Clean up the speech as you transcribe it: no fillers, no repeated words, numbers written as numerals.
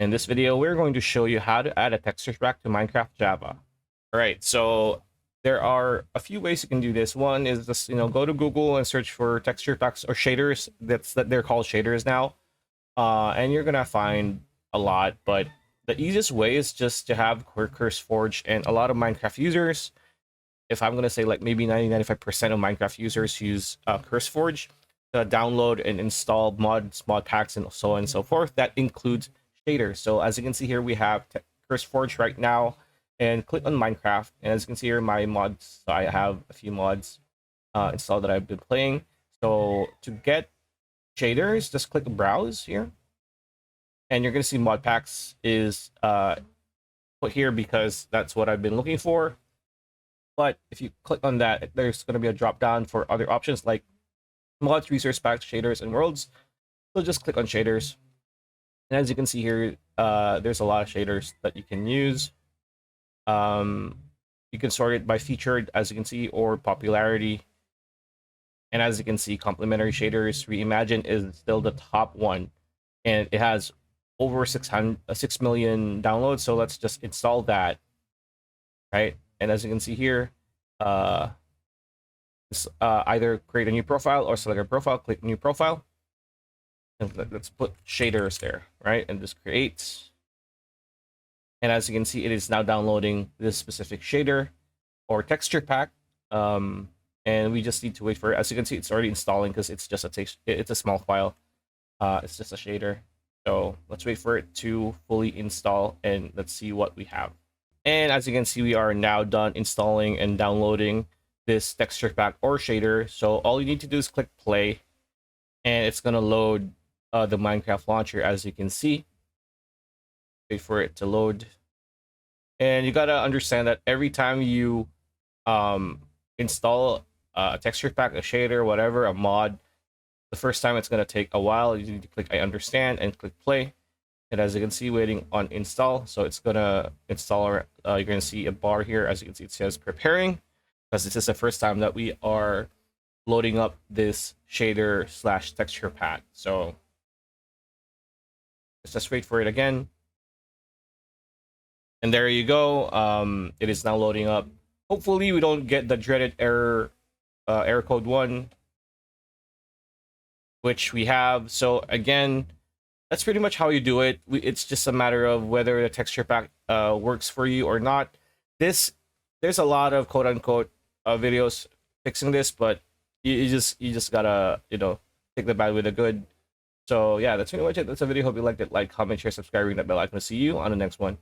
In this video, we're going to show you how to add a texture pack to Minecraft Java. All right, so there are a few ways you can do this. One is just, go to Google and search for texture packs or shaders. That they're called shaders now. And you're gonna find a lot, but the easiest way is just to have CurseForge. And a lot of Minecraft users, if I'm gonna say like maybe 90-95% of Minecraft users use CurseForge to download and install mods, mod packs, and so on and so forth. That includes shaders. So as you can see here, we have CurseForge right now, and click on Minecraft. And as you can see here, my mods, so I have a few mods installed that I've been playing. So to get shaders, just click browse here, and you're gonna see mod packs is put here because that's what I've been looking for. But if you click on that, there's going to be a drop down for other options like mods, resource packs, shaders, and worlds. So just click on shaders, and as you can see here, there's a lot of shaders that you can use. You can sort it by featured, as you can see, or popularity. And as you can see, complementary shaders Reimagine is still the top one, and it has over 6 million downloads. So let's just install that, right? And as you can see here, either create a new profile or select a profile, click new profile, and let's put shaders there, right? And just create. And as you can see, it is now downloading this specific shader or texture pack. And we just need to wait for it. As you can see, it's already installing because it's just it's a small file. It's just a shader. So let's wait for it to fully install, and let's see what we have. And as you can see, we are now done installing and downloading this texture pack or shader. So all you need to do is click play, and it's going to load the Minecraft launcher, as you can see. Wait for it to load. And you got to understand that every time you install a texture pack, a shader, whatever, a mod, the first time it's going to take a while. You need to click I understand and click play. And as you can see, waiting on install. So it's gonna install. You're gonna see a bar here. As you can see, it says preparing, because this is the first time that we are loading up this shader / texture pack. So let's just wait for it again. And there you go. It is now loading up. Hopefully, we don't get the dreaded error code 1, which we have. So again, that's pretty much how you do it. It's just a matter of whether the texture pack works for you or not. There's a lot of quote unquote videos fixing this, but you just gotta take the bad with the good. So yeah, that's pretty much it. That's a video. Hope you liked it. Like, comment, share, subscribe, ring that bell icon. See you on the next one.